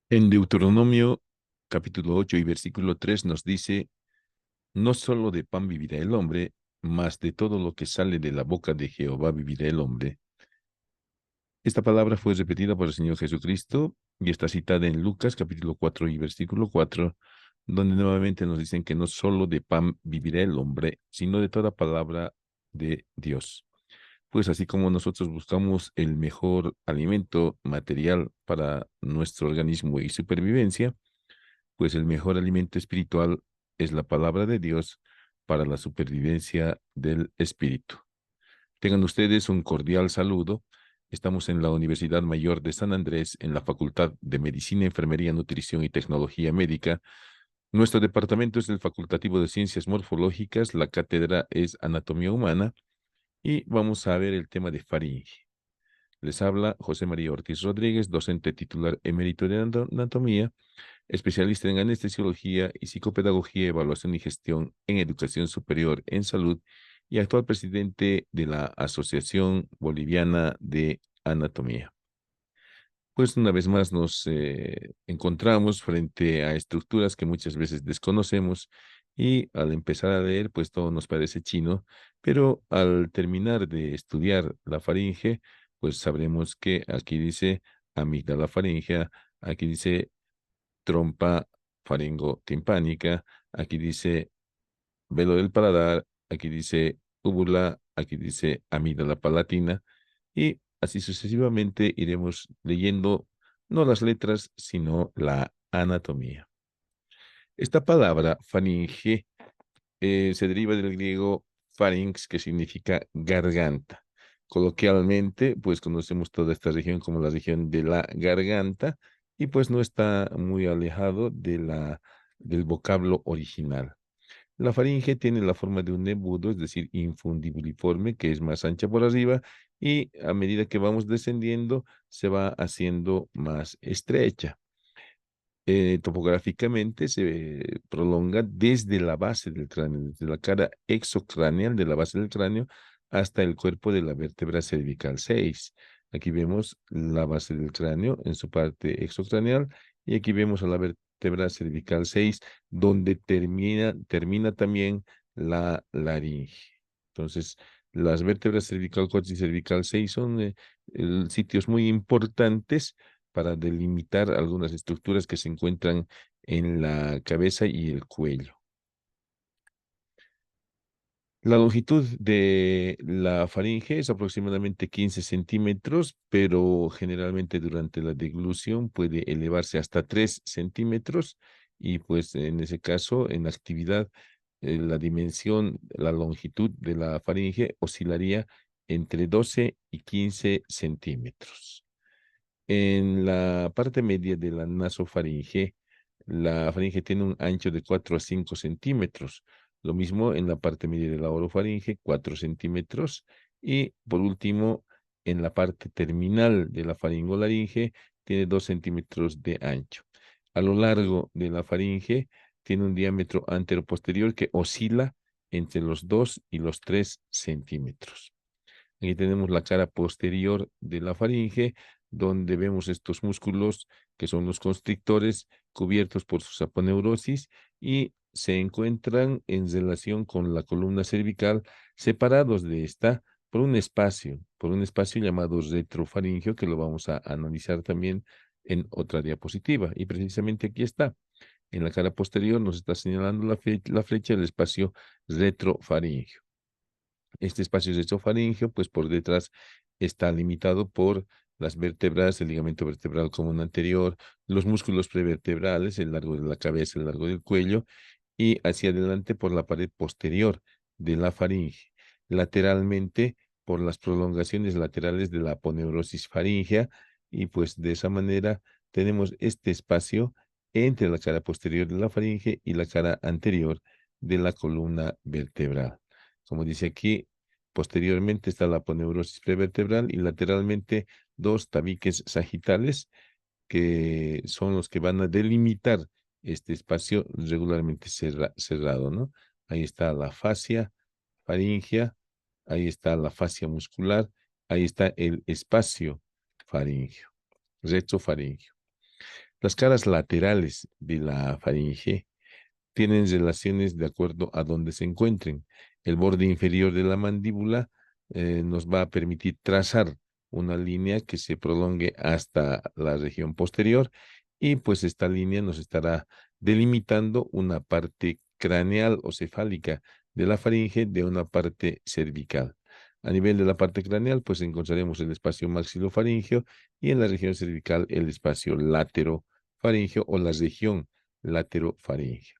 En Deuteronomio capítulo 8 y versículo 3 nos dice, no solo de pan vivirá el hombre, mas de todo lo que sale de la boca de Jehová vivirá el hombre. Esta palabra fue repetida por el Señor Jesucristo y está citada en Lucas capítulo 4 y versículo 4, donde nuevamente nos dicen que no solo de pan vivirá el hombre, sino de toda palabra de Dios. Pues así como nosotros buscamos el mejor alimento material para nuestro organismo y supervivencia, pues el mejor alimento espiritual es la palabra de Dios para la supervivencia del espíritu. Tengan ustedes un cordial saludo. Estamos en la Universidad Mayor de San Andrés, en la Facultad de Medicina, Enfermería, Nutrición y Tecnología Médica. Nuestro departamento es el Facultativo de Ciencias Morfológicas, la cátedra es Anatomía Humana y vamos a ver el tema de faringe. Les habla José María Ortiz Rodríguez, docente titular emérito de anatomía, especialista en anestesiología y psicopedagogía, evaluación y gestión en educación superior en salud y actual presidente de la Asociación Boliviana de Anatomía. Pues una vez más nos encontramos frente a estructuras que muchas veces desconocemos y al empezar a leer, pues todo nos parece chino, pero al terminar de estudiar la faringe, pues sabremos que aquí dice amígdala faríngea, aquí dice trompa faringotimpánica, aquí dice velo del paladar, aquí dice úvula, aquí dice amígdala palatina, y así sucesivamente iremos leyendo no las letras, sino la anatomía. Esta palabra faringe se deriva del griego pharynx, que significa garganta. Coloquialmente, pues conocemos toda esta región como la región de la garganta y pues no está muy alejado del vocablo original. La faringe tiene la forma de un embudo, es decir, infundibuliforme, que es más ancha por arriba y a medida que vamos descendiendo se va haciendo más estrecha. Topográficamente se prolonga desde la base del cráneo, desde la cara exocraneal de la base del cráneo hasta el cuerpo de la vértebra cervical 6. Aquí vemos la base del cráneo en su parte exocraneal y aquí vemos a la vértebra cervical 6 donde termina también la laringe. Entonces, las vértebras cervical 4 y cervical 6 son sitios muy importantes para delimitar algunas estructuras que se encuentran en la cabeza y el cuello. La longitud de la faringe es aproximadamente 15 centímetros, pero generalmente durante la deglución puede elevarse hasta 3 centímetros y pues en ese caso, en actividad, la dimensión, la longitud de la faringe oscilaría entre 12 y 15 centímetros. En la parte media de la nasofaringe, la faringe tiene un ancho de 4 a 5 centímetros. Lo mismo en la parte media de la orofaringe, 4 centímetros. Y por último, en la parte terminal de la faringolaringe, tiene 2 centímetros de ancho. A lo largo de la faringe, tiene un diámetro anteroposterior que oscila entre los 2 y los 3 centímetros. Aquí tenemos la cara posterior de la faringe, donde vemos estos músculos que son los constrictores cubiertos por su saponeurosis y se encuentran en relación con la columna cervical, separados de esta por un espacio llamado retrofaringeo, que lo vamos a analizar también en otra diapositiva. Y precisamente aquí está. En la cara posterior nos está señalando la flecha del espacio retrofaringeo. Este espacio retrofaringeo, pues por detrás está limitado por las vértebras, el ligamento vertebral común anterior, los músculos prevertebrales, el largo de la cabeza, el largo del cuello, y hacia adelante por la pared posterior de la faringe. Lateralmente por las prolongaciones laterales de la aponeurosis faríngea, y pues de esa manera tenemos este espacio entre la cara posterior de la faringe y la cara anterior de la columna vertebral. Como dice aquí, posteriormente está la aponeurosis prevertebral y lateralmente dos tabiques sagitales que son los que van a delimitar este espacio regularmente cerrado, ¿no? Ahí está la fascia faríngea, ahí está la fascia muscular, ahí está el espacio faríngeo, retrofaríngeo. Las caras laterales de la faringe tienen relaciones de acuerdo a donde se encuentren. El borde inferior de la mandíbula nos va a permitir trazar una línea que se prolongue hasta la región posterior y pues esta línea nos estará delimitando una parte craneal o cefálica de la faringe de una parte cervical. A nivel de la parte craneal, pues encontraremos el espacio maxilofaringeo y en la región cervical el espacio laterofaringeo o la región laterofaringeo.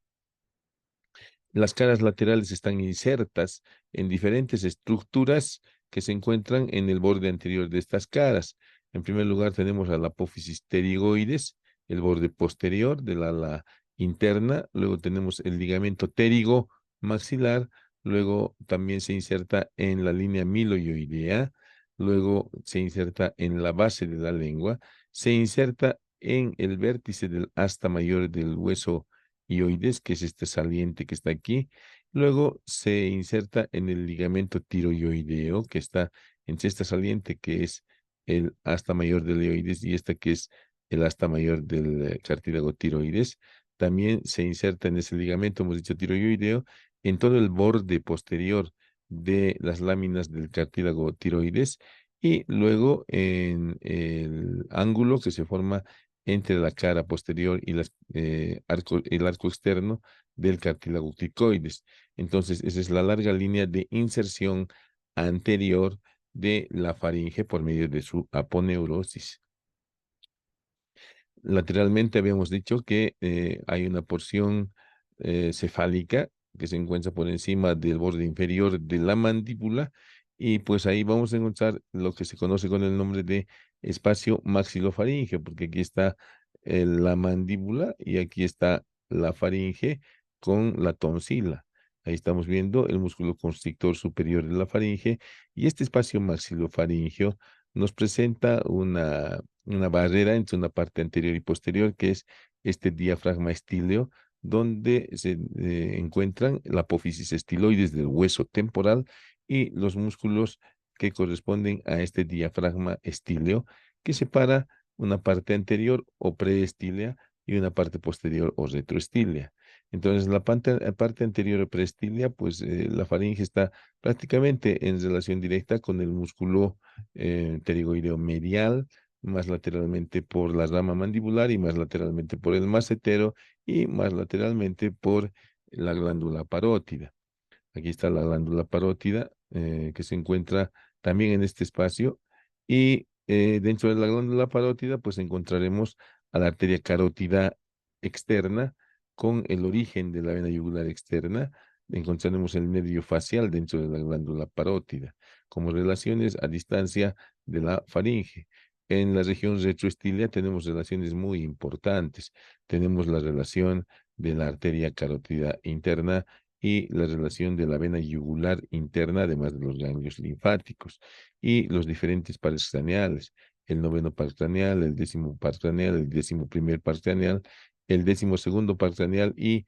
Las caras laterales están insertas en diferentes estructuras que se encuentran en el borde anterior de estas caras. En primer lugar tenemos a la apófisis pterigoides, el borde posterior del ala interna. Luego tenemos el ligamento pterigo maxilar. Luego también se inserta en la línea miloioidea. Luego se inserta en la base de la lengua. Se inserta en el vértice del asta mayor del hueso ioides, que es este saliente que está aquí. Luego se inserta en el ligamento tiroideo, que está en esta saliente, que es el asta mayor del ioides, y esta que es el asta mayor del cartílago tiroides. También se inserta en ese ligamento, hemos dicho tiroideo, en todo el borde posterior de las láminas del cartílago tiroides y luego en el ángulo que se forma entre la cara posterior y el arco externo del cartílago cricoides. Entonces, esa es la larga línea de inserción anterior de la faringe por medio de su aponeurosis. Lateralmente habíamos dicho que hay una porción cefálica que se encuentra por encima del borde inferior de la mandíbula y pues ahí vamos a encontrar lo que se conoce con el nombre de espacio maxilofaríngeo, porque aquí está la mandíbula y aquí está la faringe con la tonsila. Ahí estamos viendo el músculo constrictor superior de la faringe y este espacio maxilofaríngeo nos presenta una barrera entre una parte anterior y posterior, que es este diafragma estíleo, donde se encuentran la apófisis estiloides del hueso temporal y los músculos que corresponden a este diafragma estíleo, que separa una parte anterior o preestílea y una parte posterior o retroestílea. Entonces, la parte anterior o preestílea, pues la faringe está prácticamente en relación directa con el músculo pterigoideo medial, más lateralmente por la rama mandibular y más lateralmente por el macetero y más lateralmente por la glándula parótida. Aquí está la glándula parótida que se encuentra también en este espacio y dentro de la glándula parótida pues encontraremos a la arteria carótida externa con el origen de la vena yugular externa. Encontraremos el nervio facial dentro de la glándula parótida como relaciones a distancia de la faringe. En la región retroestílea tenemos relaciones muy importantes. Tenemos la relación de la arteria carótida interna y la relación de la vena yugular interna, además de los ganglios linfáticos, y los diferentes pares craneales, el noveno par craneal, el décimo par craneal, el 11º par craneal, el 12º par craneal y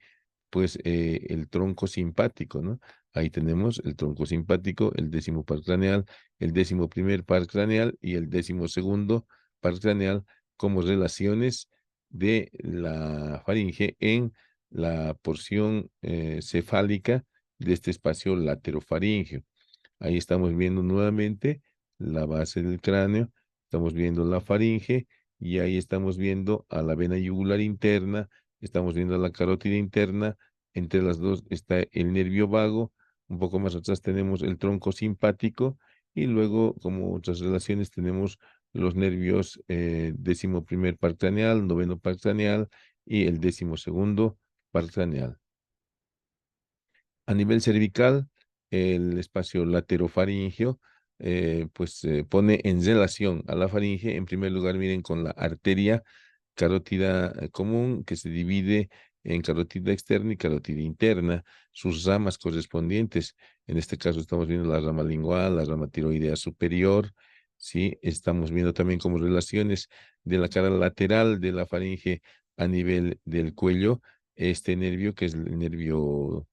pues el tronco simpático, ¿no? Ahí tenemos el tronco simpático, el 10º par craneal, el 11º par craneal y el 12º par craneal como relaciones de la faringe en la porción cefálica de este espacio laterofaríngeo. Ahí estamos viendo nuevamente la base del cráneo, estamos viendo la faringe y ahí estamos viendo a la vena yugular interna, estamos viendo a la carótida interna, entre las dos está el nervio vago, un poco más atrás tenemos el tronco simpático y luego como otras relaciones tenemos los nervios 11º par craneal, noveno par craneal y el 12º par craneal. A nivel cervical, el espacio laterofaríngeo pues pone en relación a la faringe, en primer lugar, miren, con la arteria carótida común que se divide en carótida externa y carótida interna, sus ramas correspondientes. En este caso estamos viendo la rama lingual, la rama tiroidea superior, ¿sí? Estamos viendo también como relaciones de la cara lateral de la faringe a nivel del cuello, este nervio que es el nervio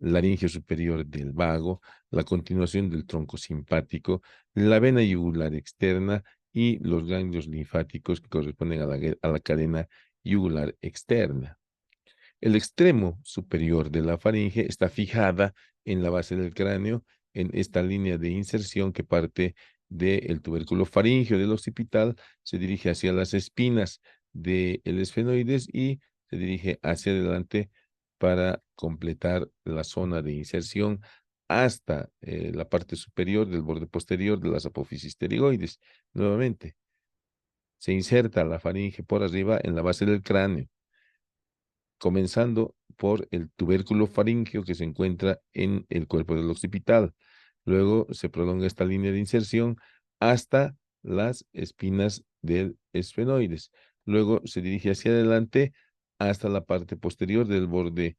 laringio superior del vago, la continuación del tronco simpático, la vena yugular externa y los ganglios linfáticos que corresponden a la cadena yugular externa. El extremo superior de la faringe está fijada en la base del cráneo, en esta línea de inserción que parte del tubérculo faríngeo del occipital, se dirige hacia las espinas del esfenoides y se dirige hacia adelante para completar la zona de inserción hasta la parte superior del borde posterior de las apófisis pterigoides. Nuevamente, se inserta la faringe por arriba en la base del cráneo, comenzando por el tubérculo faríngeo que se encuentra en el cuerpo del occipital. Luego se prolonga esta línea de inserción hasta las espinas del esfenoides. Luego se dirige hacia adelante hasta la parte posterior del borde,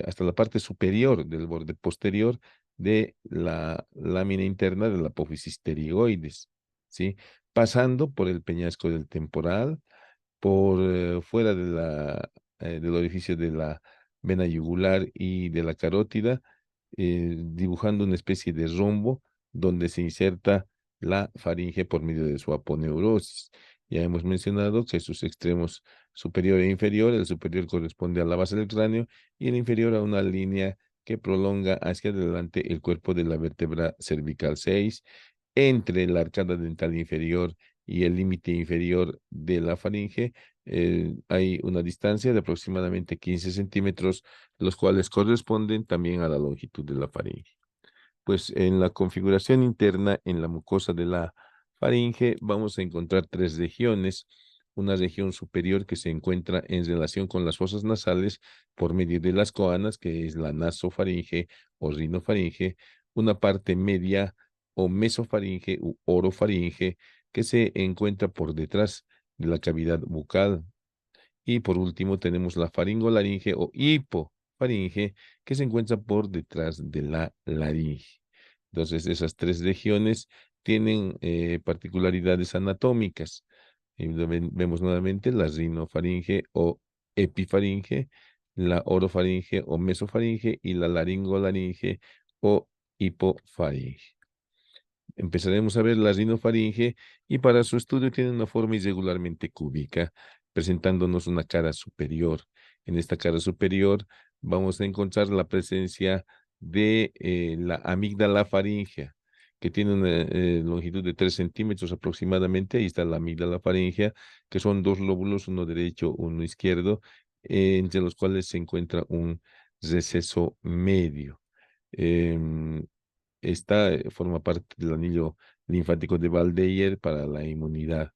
hasta la parte superior del borde posterior de la lámina interna de la apófisis pterigoides, ¿sí? Pasando por el peñasco del temporal, por fuera de del orificio de la vena yugular y de la carótida, dibujando una especie de rombo donde se inserta la faringe por medio de su aponeurosis. Ya hemos mencionado que sus extremos superior e inferior, el superior corresponde a la base del cráneo y el inferior a una línea que prolonga hacia adelante el cuerpo de la vértebra cervical 6 entre la arcada dental inferior y el límite inferior de la faringe. Hay una distancia de aproximadamente 15 centímetros, los cuales corresponden también a la longitud de la faringe. Pues en la configuración interna, en la mucosa de la faringe, vamos a encontrar tres regiones. Una región superior que se encuentra en relación con las fosas nasales por medio de las coanas, que es la nasofaringe o rinofaringe. Una parte media o mesofaringe u orofaringe que se encuentra por detrás de la cavidad bucal. Y por último tenemos la faringolaringe o hipofaringe que se encuentra por detrás de la laringe. Entonces, esas tres regiones tienen particularidades anatómicas. Y vemos nuevamente la rinofaringe o epifaringe, la orofaringe o mesofaringe y la laringolaringe o hipofaringe. Empezaremos a ver la rinofaringe y para su estudio tiene una forma irregularmente cúbica, presentándonos una cara superior. En esta cara superior vamos a encontrar la presencia de la amígdala faríngea, que tiene una longitud de 3 centímetros aproximadamente. Ahí está la amígdala faríngea, que son dos lóbulos, uno derecho, uno izquierdo, entre los cuales se encuentra un receso medio. Em, Esta forma parte del anillo linfático de Valdeyer para la inmunidad.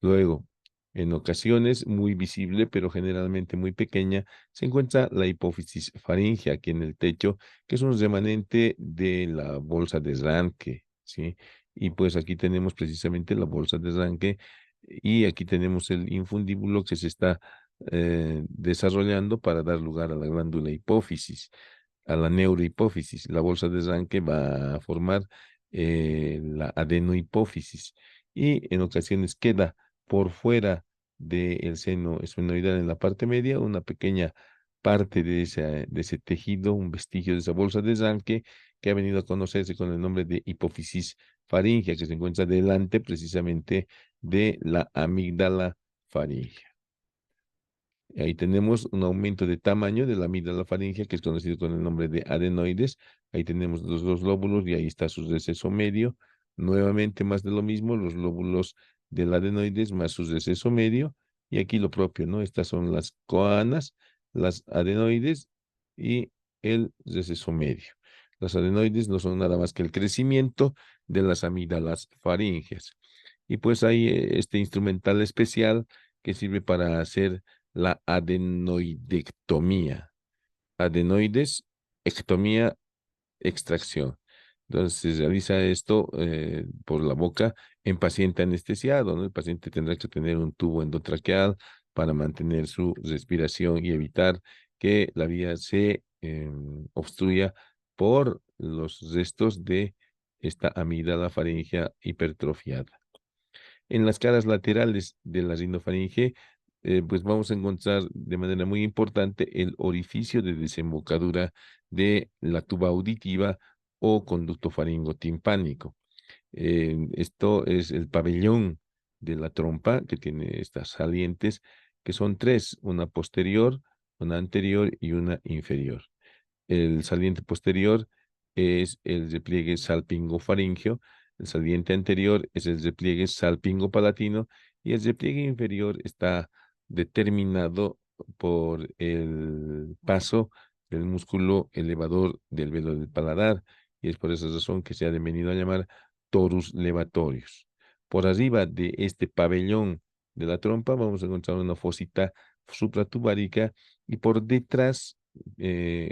Luego, en ocasiones muy visible, pero generalmente muy pequeña, se encuentra la hipófisis faríngea aquí en el techo, que es un remanente de la bolsa de Ranke, ¿sí? Y pues aquí tenemos precisamente la bolsa de Ranke y aquí tenemos el infundíbulo que se está desarrollando para dar lugar a la glándula hipófisis, a la neurohipófisis. La bolsa de Ranke va a formar la adenohipófisis y en ocasiones queda por fuera del seno esfenoidal en la parte media una pequeña parte de ese tejido, un vestigio de esa bolsa de Ranke que ha venido a conocerse con el nombre de hipófisis faríngea, que se encuentra delante precisamente de la amígdala faríngea. Ahí tenemos un aumento de tamaño de la amígdala faríngea, que es conocido con el nombre de adenoides. Ahí tenemos los dos lóbulos y ahí está su receso medio. Nuevamente más de lo mismo, los lóbulos del adenoides más su receso medio. Y aquí lo propio, ¿no? Estas son las coanas, las adenoides y el receso medio. Las adenoides no son nada más que el crecimiento de las amígdalas faríngeas. Y pues hay este instrumental especial que sirve para hacer la adenoidectomía. Adenoides, ectomía, extracción. Entonces se realiza esto por la boca en paciente anestesiado, ¿no? El paciente tendrá que tener un tubo endotraqueal para mantener su respiración y evitar que la vía se obstruya por los restos de esta amígdala faríngea hipertrofiada. En las caras laterales de la rinofaringe, pues vamos a encontrar de manera muy importante el orificio de desembocadura de la tuba auditiva o conducto faringotimpánico. Esto es el pabellón de la trompa que tiene estas salientes que son tres, una posterior, una anterior y una inferior. El saliente posterior es el repliegue salpingofaríngeo, el saliente anterior es el repliegue salpingopalatino y el repliegue inferior está determinado por el paso del músculo elevador del velo del paladar y es por esa razón que se ha venido a llamar torus levatorius. Por arriba de este pabellón de la trompa vamos a encontrar una fosita supratubárica y por detrás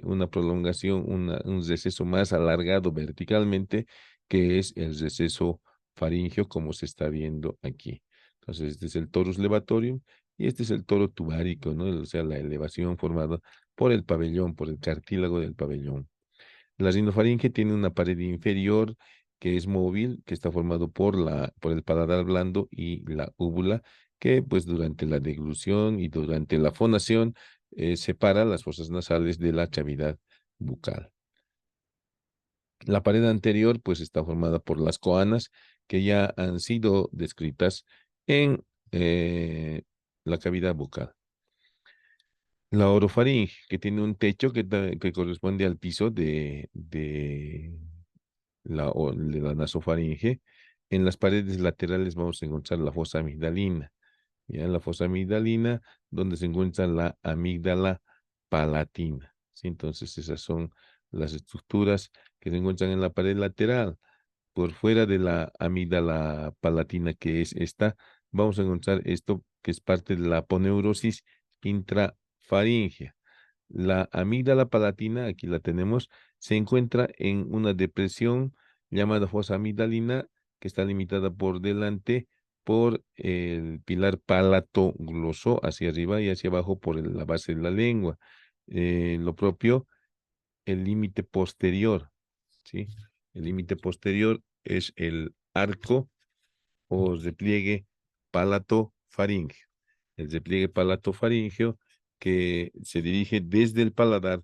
una prolongación, un receso más alargado verticalmente, que es el receso faríngeo, como se está viendo aquí. Entonces, este es el torus levatorium y este es el toro tubárico, ¿no? O sea, la elevación formada por el pabellón, por el cartílago del pabellón. La rinofaringe tiene una pared inferior que es móvil, que está formado por el paladar blando y la úvula, que pues durante la deglución y durante la fonación separa las fosas nasales de la cavidad bucal. La pared anterior pues está formada por las coanas que ya han sido descritas en la cavidad bucal. La orofaringe, que tiene un techo que corresponde al piso de la nasofaringe. En las paredes laterales vamos a encontrar la fosa amigdalina. Ya en la fosa amigdalina, donde se encuentra la amígdala palatina. ¿Sí? Entonces, esas son las estructuras que se encuentran en la pared lateral. Por fuera de la amígdala palatina, que es esta, vamos a encontrar esto que es parte de la aponeurosis intrafaringea. La amígdala palatina, aquí la tenemos, se encuentra en una depresión llamada fosa amigdalina, que está limitada por delante por el pilar palato-gloso hacia arriba y hacia abajo por la base de la lengua. Lo propio, el límite posterior, ¿sí? El límite posterior es el arco o repliegue palato-faríngeo. El repliegue palato-faríngeo que se dirige desde el paladar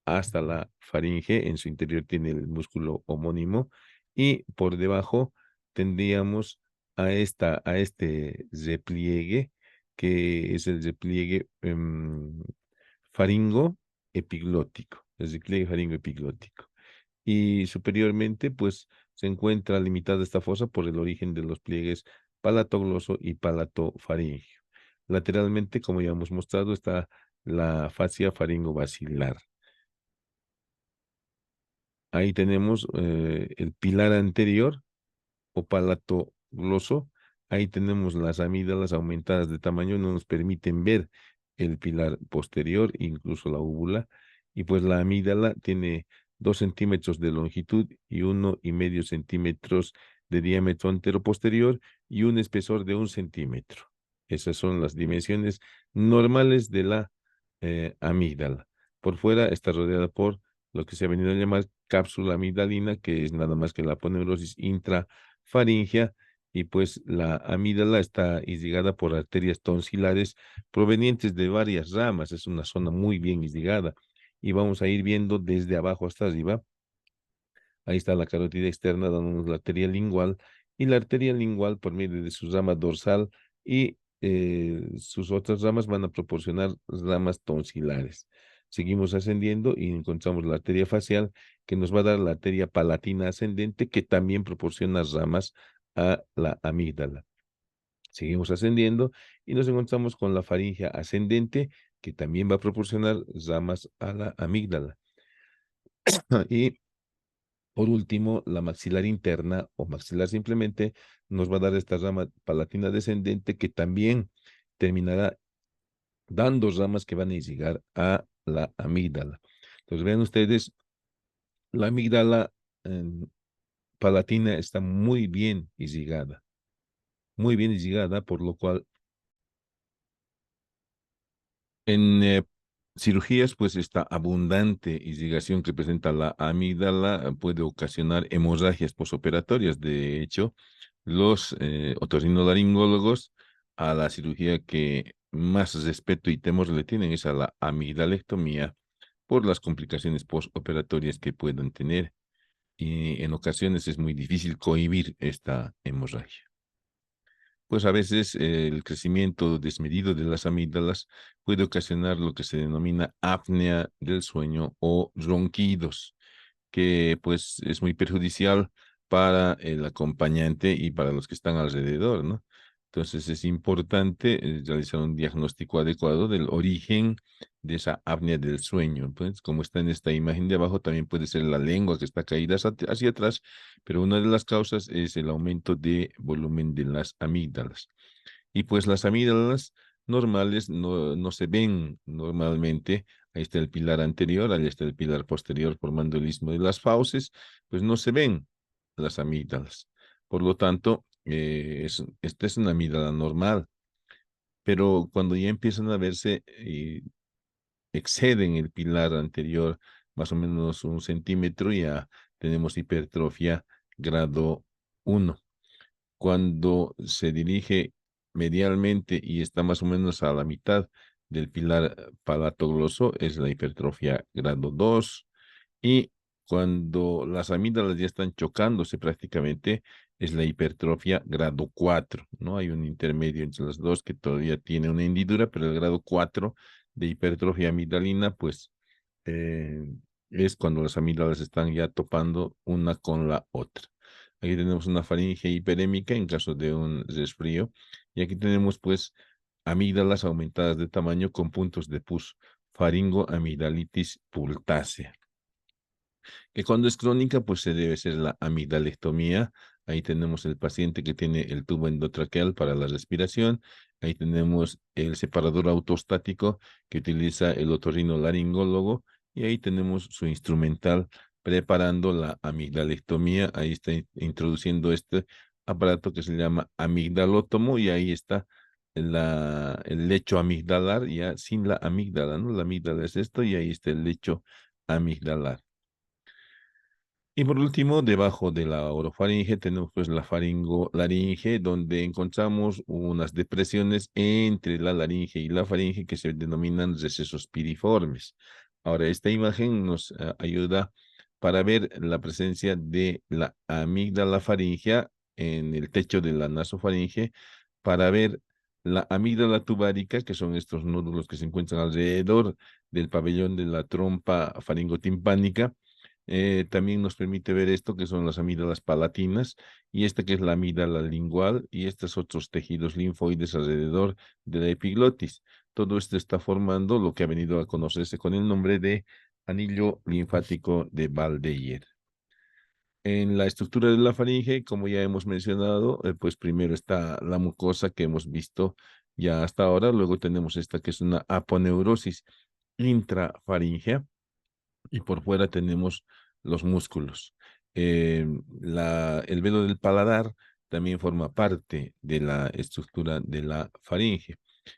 hasta la faringe. En su interior tiene el músculo homónimo y por debajo tendríamos a este repliegue que es el repliegue faringo epiglótico, el repliegue faringo epiglótico. Y superiormente, pues, se encuentra limitada esta fosa por el origen de los pliegues palatogloso y palatofaríngeo. Lateralmente, como ya hemos mostrado, está la fascia faringobacilar. Ahí tenemos el pilar anterior o palato gloso. Ahí tenemos las amígdalas aumentadas de tamaño, no nos permiten ver el pilar posterior, incluso la úvula. Y pues la amígdala tiene 2 centímetros de longitud y 1,5 centímetros de diámetro anteroposterior y un espesor de 1 centímetro. Esas son las dimensiones normales de la amígdala. Por fuera está rodeada por lo que se ha venido a llamar cápsula amigdalina, que es nada más que la aponeurosis intrafaringea, y pues la amígdala está irrigada por arterias tonsilares provenientes de varias ramas. Es una zona muy bien irrigada. Y vamos a ir viendo desde abajo hasta arriba. Ahí está la carótida externa dándonos la arteria lingual y la arteria lingual por medio de su rama dorsal y sus otras ramas van a proporcionar ramas tonsilares. Seguimos ascendiendo y encontramos la arteria facial que nos va a dar la arteria palatina ascendente que también proporciona ramas a la amígdala. Seguimos ascendiendo y nos encontramos con la faringe ascendente que también va a proporcionar ramas a la amígdala. Y por último, la maxilar interna o maxilar simplemente nos va a dar esta rama palatina descendente que también terminará dando ramas que van a llegar a la amígdala. Entonces, vean ustedes, la amígdala palatina está muy bien irrigada, por lo cual en cirugías, pues esta abundante irrigación que presenta la amígdala puede ocasionar hemorragias posoperatorias. De hecho, los otorrinolaringólogos a la cirugía que más respeto y temor le tienen es a la amigdalectomía por las complicaciones posoperatorias que puedan tener. Y en ocasiones es muy difícil cohibir esta hemorragia. pues a veces el crecimiento desmedido de las amígdalas puede ocasionar lo que se denomina apnea del sueño o ronquidos, que pues es muy perjudicial para el acompañante y para los que están alrededor, ¿no? Entonces es importante realizar un diagnóstico adecuado del origen de esa apnea del sueño. Pues como está en esta imagen de abajo, también puede ser la lengua que está caída hacia atrás, pero una de las causas es el aumento de volumen de las amígdalas. Y pues las amígdalas normales no se ven normalmente. Ahí está el pilar anterior, ahí está el pilar posterior formando el istmo de las fauces, pues no se ven las amígdalas. Por lo tanto, esta es una amígdala normal, pero cuando ya empiezan a verse y exceden el pilar anterior más o menos 1 centímetro, ya tenemos hipertrofia grado 1. Cuando se dirige medialmente y está más o menos a la mitad del pilar palatogloso, es la hipertrofia grado 2. Y cuando las amígdalas ya están chocándose prácticamente, es la hipertrofia grado 4, ¿no? Hay un intermedio entre las dos que todavía tiene una hendidura, pero el grado 4 de hipertrofia amigdalina, pues eh, es cuando las amígdalas están ya topando una con la otra. Aquí tenemos una faringe hiperémica en caso de un resfrío. Y aquí tenemos pues amígdalas aumentadas de tamaño con puntos de pus, faringoamigdalitis pultácea. Que cuando es crónica, pues se debe hacer la amigdalectomía. Ahí tenemos el paciente que tiene el tubo endotraqueal para la respiración. Ahí tenemos el separador autostático que utiliza el otorrinolaringólogo. Y ahí tenemos su instrumental preparando la amigdalectomía. Ahí está introduciendo este aparato que se llama amigdalótomo y ahí está el lecho amigdalar ya sin la amígdala, ¿no? La amígdala es esto y ahí está el lecho amigdalar. Y por último, debajo de la orofaringe tenemos pues la faringolaringe, donde encontramos unas depresiones entre la laringe y la faringe que se denominan recesos piriformes. Ahora, esta imagen nos ayuda para ver la presencia de la amígdala faringea en el techo de la nasofaringe, para ver la amígdala tubárica, que son estos nódulos que se encuentran alrededor del pabellón de la trompa faringotimpánica. También nos permite ver esto, que son las amígdalas palatinas, y esta que es la amígdala lingual, y estos otros tejidos linfoides alrededor de la epiglotis. Todo esto está formando lo que ha venido a conocerse con el nombre de anillo linfático de Valdeyer. En la estructura de la faringe, como ya hemos mencionado, pues primero está la mucosa que hemos visto ya hasta ahora, luego tenemos esta que es una aponeurosis intrafaringea, y por fuera tenemos los músculos. El velo del paladar también forma parte de la estructura de la faringe.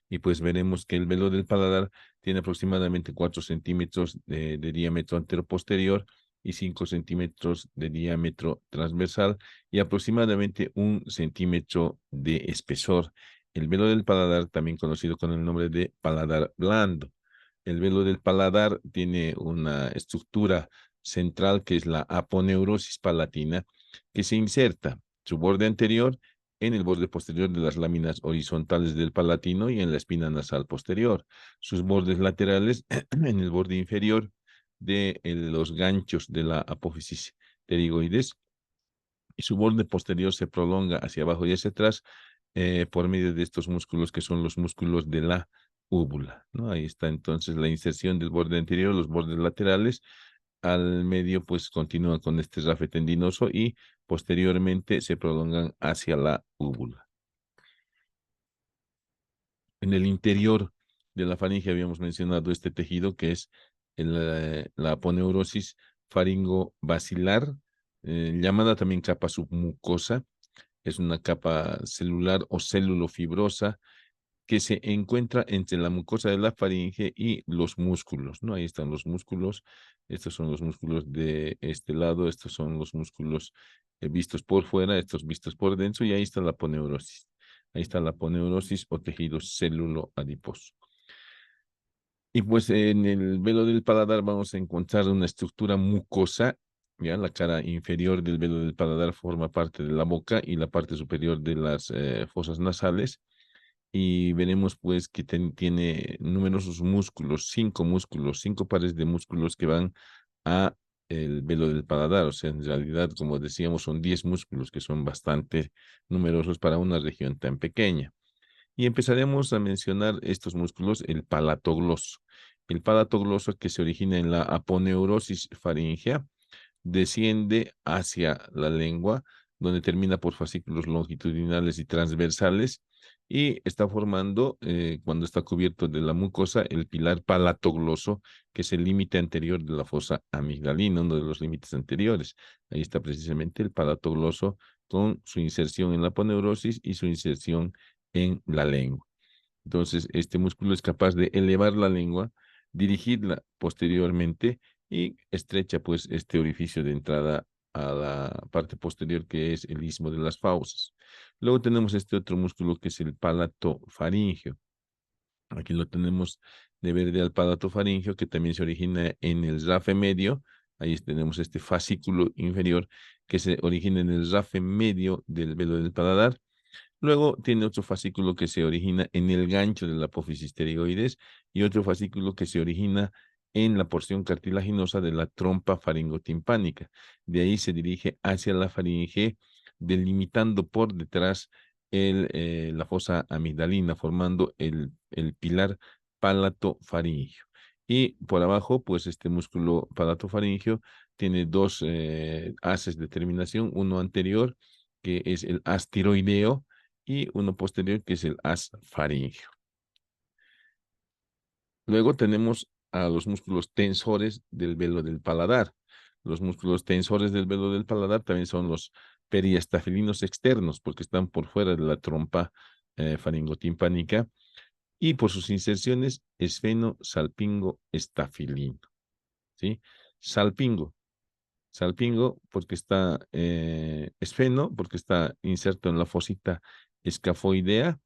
Y pues veremos que el velo del paladar tiene aproximadamente 4 centímetros de diámetro anteroposterior y 5 centímetros de diámetro transversal y aproximadamente 1 centímetro de espesor. El velo del paladar, también conocido con el nombre de paladar blando. El velo del paladar tiene una estructura central que es la aponeurosis palatina, que se inserta su borde anterior en el borde posterior de las láminas horizontales del palatino y en la espina nasal posterior. Sus bordes laterales en el borde inferior de los ganchos de la apófisis pterigoides, y su borde posterior se prolonga hacia abajo y hacia atrás por medio de estos músculos que son los músculos de la úvula, ¿no? Ahí está entonces la inserción del borde anterior, los bordes laterales, al medio pues continúa con este rafe tendinoso y posteriormente se prolongan hacia la úvula. En el interior de la faringe habíamos mencionado este tejido que es la aponeurosis faringobacilar, llamada también capa submucosa. Es una capa celular o célulofibrosa que se encuentra entre la mucosa de la faringe y los músculos, ¿no? Ahí están los músculos. Estos son los músculos de este lado, estos son los músculos vistos por fuera, estos vistos por dentro, y ahí está la aponeurosis. Ahí está la aponeurosis o tejido célulo-adiposo. Y pues en el velo del paladar vamos a encontrar una estructura mucosa Ya la cara inferior del velo del paladar forma parte de la boca y la parte superior de las fosas nasales. Y veremos pues que tiene numerosos músculos, 5 músculos, 5 pares de músculos que van a el velo del paladar. O sea, en realidad, como decíamos, son 10 músculos que son bastante numerosos para una región tan pequeña. Y empezaremos a mencionar estos músculos, el palatogloso. El palatogloso que se origina en la aponeurosis faríngea desciende hacia la lengua, donde termina por fascículos longitudinales y transversales, y está formando, cuando está cubierto de la mucosa, el pilar palatogloso, que es el límite anterior de la fosa amigdalina, uno de los límites anteriores. Ahí está precisamente el palatogloso con su inserción en la aponeurosis y su inserción en la lengua. Entonces, este músculo es capaz de elevar la lengua, dirigirla posteriormente y estrecha pues este orificio de entrada a la parte posterior que es el istmo de las fauces. Luego tenemos este otro músculo que es el palato faríngeo. Aquí lo tenemos de verde al palato faríngeo, que también se origina en el rafe medio. Ahí tenemos este fascículo inferior que se origina en el rafe medio del velo del paladar. Luego tiene otro fascículo que se origina en el gancho de la apófisis pterigoides y otro fascículo que se origina en la porción cartilaginosa de la trompa faringotimpánica. De ahí se dirige hacia la faringe, delimitando por detrás la fosa amigdalina, formando el pilar palato-faríngeo. Y por abajo, pues este músculo palato-faríngeo tiene dos haces de terminación, uno anterior, que es el haz tiroideo, y uno posterior que es el haz faríngeo. Luego tenemos a los músculos tensores del velo del paladar. Los músculos tensores del velo del paladar también son los periestafilinos externos, porque están por fuera de la trompa faringotimpánica, y por sus inserciones esfeno, salpingo, estafilino. ¿Sí? Salpingo. Salpingo porque está esfeno, porque está inserto en la fosita escafoidea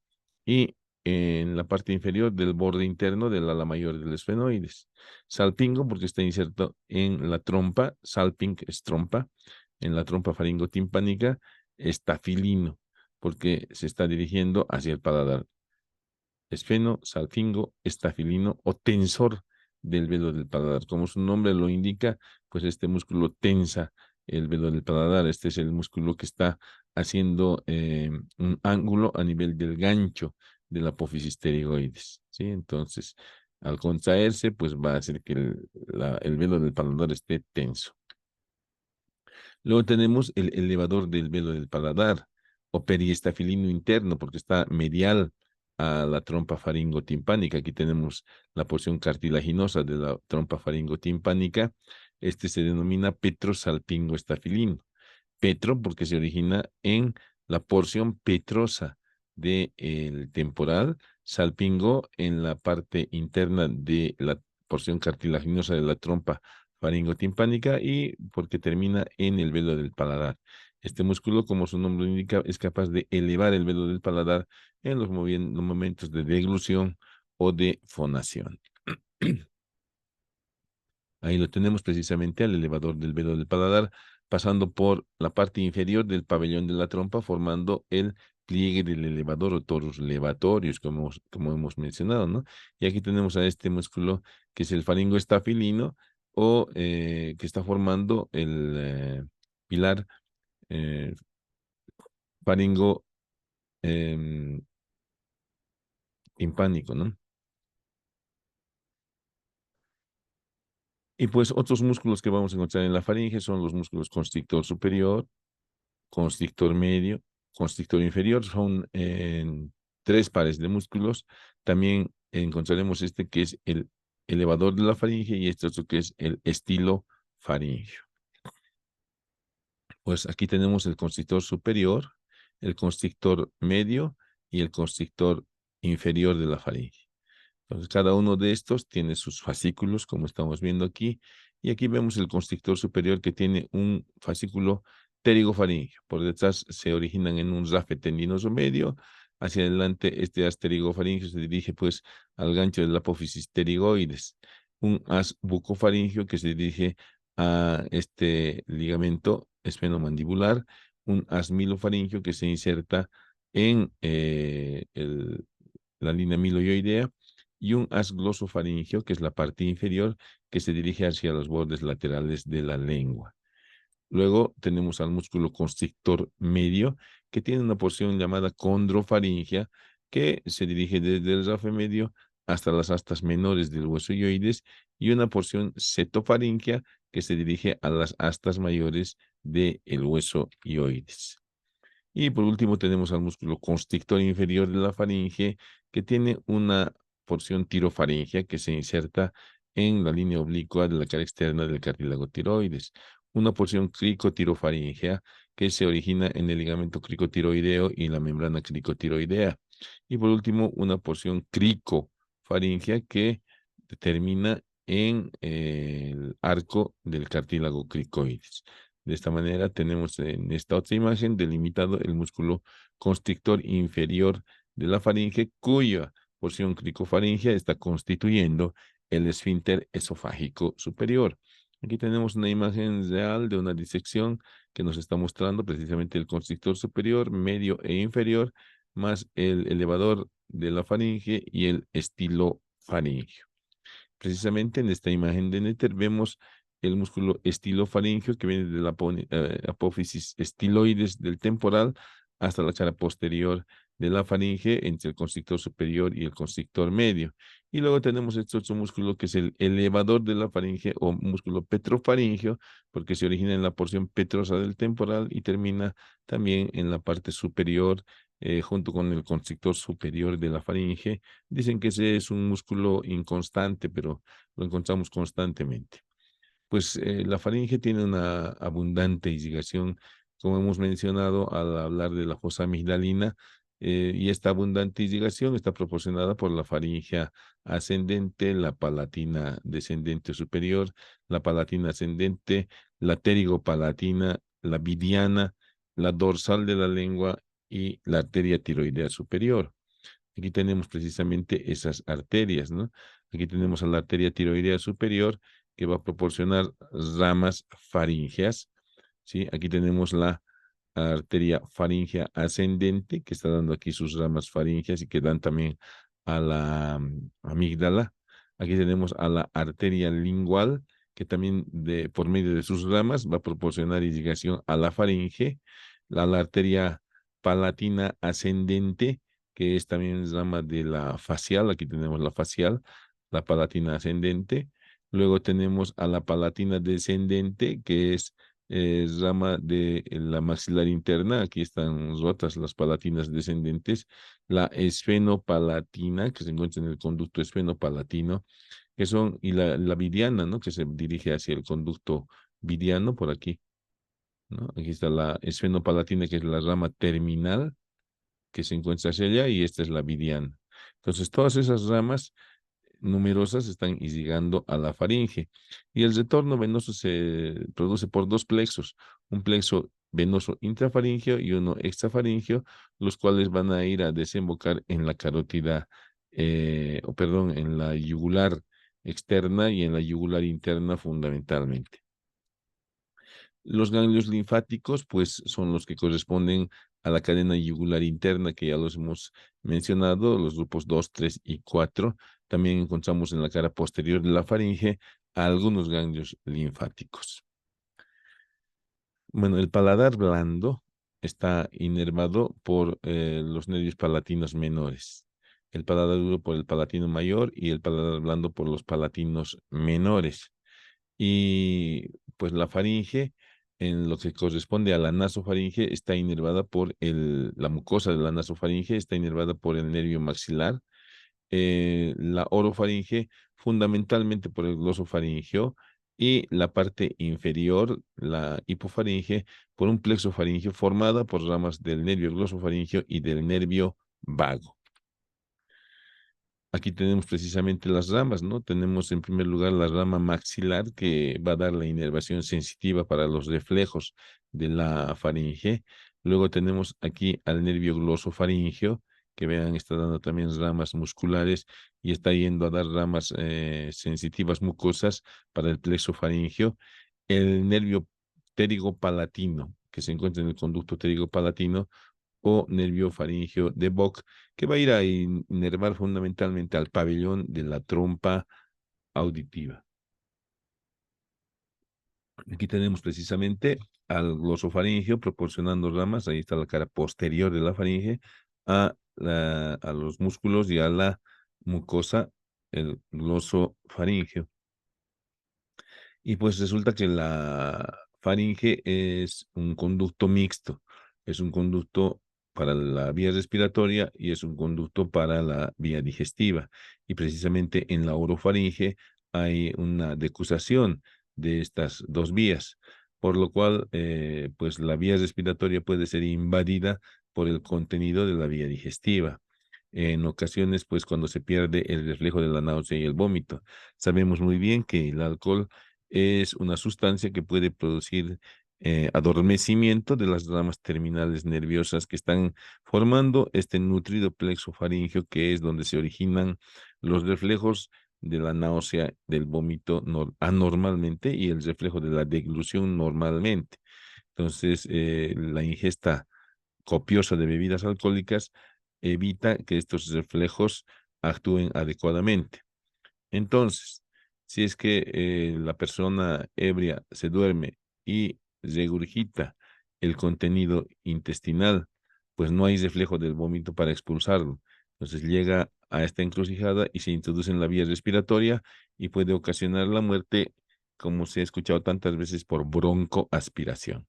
y en la parte inferior del borde interno del ala mayor del esfenoides. Salpingo porque está inserto en la trompa, salping es trompa, en la trompa faringotimpánica, estafilino porque se está dirigiendo hacia el paladar. Esfeno, salpingo, estafilino o tensor del velo del paladar. Como su nombre lo indica, pues este músculo tensa el velo del paladar. Este es el músculo que está haciendo un ángulo a nivel del gancho de la apófisis pterigoides, ¿sí? Entonces, al contraerse, pues va a hacer que el velo del paladar esté tenso. Luego tenemos el elevador del velo del paladar o periestafilino interno, porque está medial a la trompa faringotimpánica. Aquí tenemos la porción cartilaginosa de la trompa faringotimpánica. Este se denomina petrosalpingoestafilino. Petro porque se origina en la porción petrosa del temporal, salpingo en la parte interna de la porción cartilaginosa de la trompa faringotimpánica y porque termina en el velo del paladar. Este músculo, como su nombre indica, es capaz de elevar el velo del paladar en los momentos de deglución o de fonación. Ahí lo tenemos precisamente al elevador del velo del paladar, pasando por la parte inferior del pabellón de la trompa, formando el pliegue del elevador o torus levatorius, como hemos mencionado, ¿no? Y aquí tenemos a este músculo que es el faringoestafilino o que está formando el pilar eh, faringo timpánico, ¿no? Y pues otros músculos que vamos a encontrar en la faringe son los músculos constrictor superior, constrictor medio, constrictor inferior, son 3 pares de músculos. También encontraremos este que es el elevador de la faringe y este otro que es el estilo faríngeo. Pues aquí tenemos el constrictor superior, el constrictor medio y el constrictor inferior de la faringe. Entonces, cada uno de estos tiene sus fascículos, como estamos viendo aquí, y aquí vemos el constrictor superior que tiene un fascículo pterigofaríngeo. Por detrás se originan en un rafe tendinoso medio, hacia adelante este haz pterigofaríngeo se dirige pues al gancho de la apófisis pterigoides, un haz bucofaríngeo que se dirige a este ligamento esfenomandibular, un haz milofaringio que se inserta en la línea miloioidea y un haz glosofaringio, que es la parte inferior, que se dirige hacia los bordes laterales de la lengua. Luego tenemos al músculo constrictor medio, que tiene una porción llamada condrofaringia, que se dirige desde el rafe medio hasta las astas menores del hueso ioides, y una porción setofaringia, que se dirige a las astas mayores del hueso ioides. Y por último tenemos al músculo constrictor inferior de la faringe, que tiene una porción tirofaringea que se inserta en la línea oblicua de la cara externa del cartílago tiroides. Una porción cricotirofaringea que se origina en el ligamento cricotiroideo y la membrana cricotiroidea. Y por último, una porción cricofaringea que termina en el arco del cartílago cricoides. De esta manera tenemos en esta otra imagen delimitado el músculo constrictor inferior de la faringe, cuya porción cricofaringea está constituyendo el esfínter esofágico superior. Aquí tenemos una imagen real de una disección que nos está mostrando precisamente el constrictor superior, medio e inferior, más el elevador de la faringe y el estilofaringio. Precisamente en esta imagen de Netter vemos el músculo estilofaringio que viene de la apófisis estiloides del temporal hasta la cara posterior de la faringe entre el constrictor superior y el constrictor medio. Y luego tenemos este otro músculo que es el elevador de la faringe o músculo petrofaringio, porque se origina en la porción petrosa del temporal y termina también en la parte superior junto con el constrictor superior de la faringe. Dicen que ese es un músculo inconstante, pero lo encontramos constantemente. Pues la faringe tiene una abundante irrigación, como hemos mencionado al hablar de la fosa amigdalina, y esta abundante irrigación está proporcionada por la faringe ascendente, la palatina descendente superior, la palatina ascendente, la pterigopalatina, la vidiana, la dorsal de la lengua y la arteria tiroidea superior. Aquí tenemos precisamente esas arterias, ¿no? Aquí tenemos a la arteria tiroidea superior que va a proporcionar ramas faríngeas, ¿sí? Aquí tenemos la arteria faríngea ascendente que está dando aquí sus ramas faríngeas y que dan también a la amígdala. Aquí tenemos a la arteria lingual que también por medio de sus ramas va a proporcionar irrigación a la faringe, la arteria palatina ascendente que es también rama de la facial. Aquí tenemos la facial, la palatina ascendente. Luego tenemos a la palatina descendente, que es rama de la maxilar interna. Aquí están rotas las palatinas descendentes. La esfenopalatina, que se encuentra en el conducto esfenopalatino, y la vidiana, ¿no? Que se dirige hacia el conducto vidiano por aquí, ¿no? Aquí está la esfenopalatina, que es la rama terminal que se encuentra hacia allá, y esta es la vidiana. Entonces, todas esas ramas numerosas están irrigando a la faringe. Y el retorno venoso se produce por dos plexos, un plexo venoso intrafaringeo y uno extrafaringeo, los cuales van a ir a desembocar en la carótida, en la yugular externa y en la yugular interna fundamentalmente. Los ganglios linfáticos, pues, son los que corresponden a la cadena yugular interna, que ya los hemos mencionado, los grupos 2, 3 y 4. También encontramos en la cara posterior de la faringe algunos ganglios linfáticos. Bueno, el paladar blando está inervado por los nervios palatinos menores. El paladar duro por el palatino mayor y el paladar blando por los palatinos menores. Y pues la faringe, en lo que corresponde a la nasofaringe, está inervada por la mucosa de la nasofaringe, está inervada por el nervio maxilar. La orofaringe, fundamentalmente por el glosofaringeo, y la parte inferior, la hipofaringe, por un plexo faríngeo formada por ramas del nervio glosofaringeo y del nervio vago. Aquí tenemos precisamente las ramas, ¿no? Tenemos en primer lugar la rama maxilar que va a dar la inervación sensitiva para los reflejos de la faringe. Luego tenemos aquí al nervio glosofaringeo, que vean, está dando también ramas musculares y está yendo a dar ramas sensitivas mucosas para el plexo faringeo. el nervio pterigopalatino, que se encuentra en el conducto pterigopalatino, o nervio faríngeo de Bok, que va a ir a inervar fundamentalmente al pabellón de la trompa auditiva. Aquí tenemos precisamente al glosofaringio proporcionando ramas, ahí está la cara posterior de la faringe, a los músculos y a la mucosa, el glosofaringio. Y pues resulta que la faringe es un conducto mixto, es un conducto para la vía respiratoria y es un conducto para la vía digestiva. Y precisamente en la orofaringe hay una decusación de estas dos vías, por lo cual pues la vía respiratoria puede ser invadida por el contenido de la vía digestiva. En ocasiones, pues cuando se pierde el reflejo de la náusea y el vómito. Sabemos muy bien que el alcohol es una sustancia que puede producir adormecimiento de las ramas terminales nerviosas que están formando este nutrido plexo faríngeo, que es donde se originan los reflejos de la náusea, del vómito anormalmente y el reflejo de la deglución normalmente. Entonces, la ingesta copiosa de bebidas alcohólicas evita que estos reflejos actúen adecuadamente. Entonces, si es que la persona ebria se duerme y regurgita el contenido intestinal, pues no hay reflejo del vómito para expulsarlo. Entonces llega a esta encrucijada y se introduce en la vía respiratoria y puede ocasionar la muerte, como se ha escuchado tantas veces, por broncoaspiración.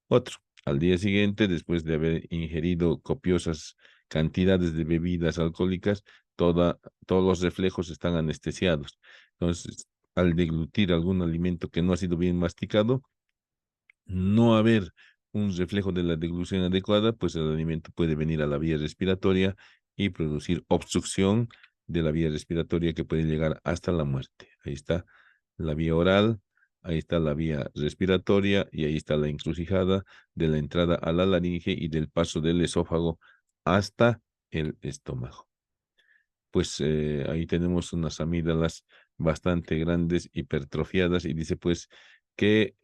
Otro, al día siguiente, después de haber ingerido copiosas cantidades de bebidas alcohólicas, todos los reflejos están anestesiados. Entonces, al deglutir algún alimento que no ha sido bien masticado, no haber un reflejo de la deglución adecuada, pues el alimento puede venir a la vía respiratoria y producir obstrucción de la vía respiratoria que puede llegar hasta la muerte. Ahí está la vía oral, ahí está la vía respiratoria y ahí está la encrucijada de la entrada a la laringe y del paso del esófago hasta el estómago. Pues ahí tenemos unas amígdalas bastante grandes, hipertrofiadas, y dice pues que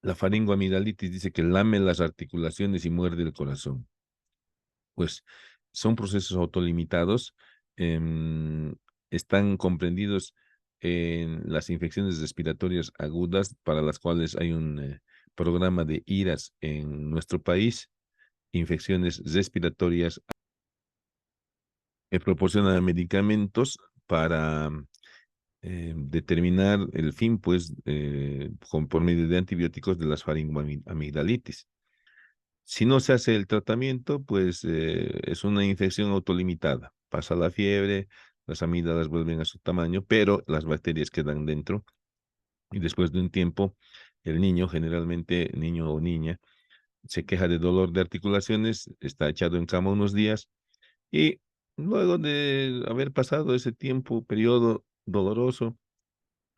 la faringoamigdalitis dice que lame las articulaciones y muerde el corazón. Pues son procesos autolimitados, em, están comprendidos en las infecciones respiratorias agudas para las cuales hay un programa de IRAS en nuestro país, infecciones respiratorias, proporcionan medicamentos para determinar el fin, pues, por medio de antibióticos de las faringoamigdalitis. Si no se hace el tratamiento, pues es una infección autolimitada. Pasa la fiebre, las amígdalas vuelven a su tamaño, pero las bacterias quedan dentro y después de un tiempo, el niño, generalmente niño o niña, se queja de dolor de articulaciones, está echado en cama unos días y luego de haber pasado ese tiempo, periodo doloroso,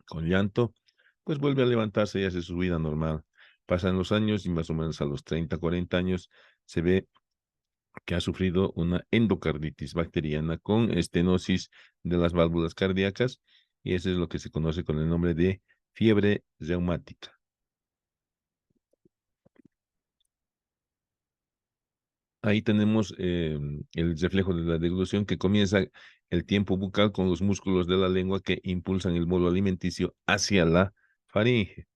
con llanto, pues vuelve a levantarse y hace su vida normal. Pasan los años y más o menos a los 30, 40 años se ve que ha sufrido una endocarditis bacteriana con estenosis de las válvulas cardíacas y eso es lo que se conoce con el nombre de fiebre reumática. Ahí tenemos el reflejo de la deglución que comienza el tiempo bucal con los músculos de la lengua que impulsan el bolo alimenticio hacia la faringe.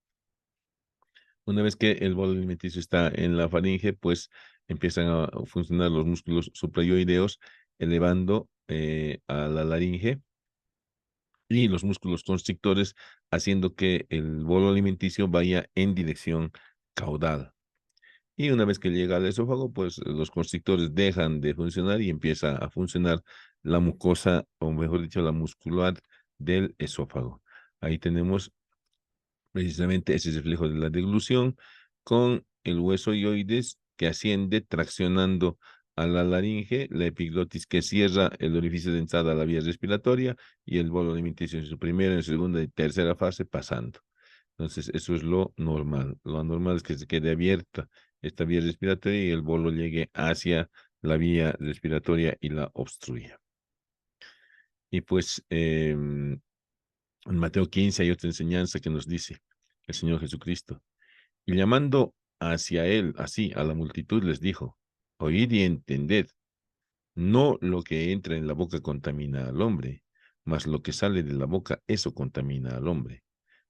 Una vez que el bolo alimenticio está en la faringe, pues empiezan a funcionar los músculos suprayoideos, elevando a la laringe y los músculos constrictores, haciendo que el bolo alimenticio vaya en dirección caudal. Y una vez que llega al esófago, pues los constrictores dejan de funcionar y empieza a funcionar la mucosa, o mejor dicho, la muscular del esófago. Ahí tenemos precisamente ese reflejo de la deglución con el hueso ioides que asciende traccionando a la laringe, la epiglotis que cierra el orificio de entrada a la vía respiratoria y el bolo alimenticio en su primera, en segunda y tercera fase pasando. Entonces, eso es lo normal. Lo anormal es que se quede abierta esta vía respiratoria y el bolo llegue hacia la vía respiratoria y la obstruya. Y pues En Mateo 15 hay otra enseñanza que nos dice el Señor Jesucristo. Y llamando hacia él, así, a la multitud, les dijo, oíd y entended, no lo que entra en la boca contamina al hombre, mas lo que sale de la boca, eso contamina al hombre.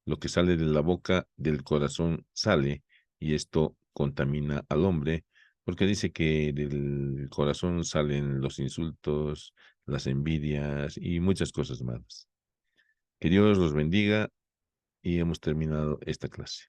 Lo que sale de la boca del corazón sale, y esto contamina al hombre, porque dice que del corazón salen los insultos, las envidias y muchas cosas malas. Que Dios los bendiga y hemos terminado esta clase.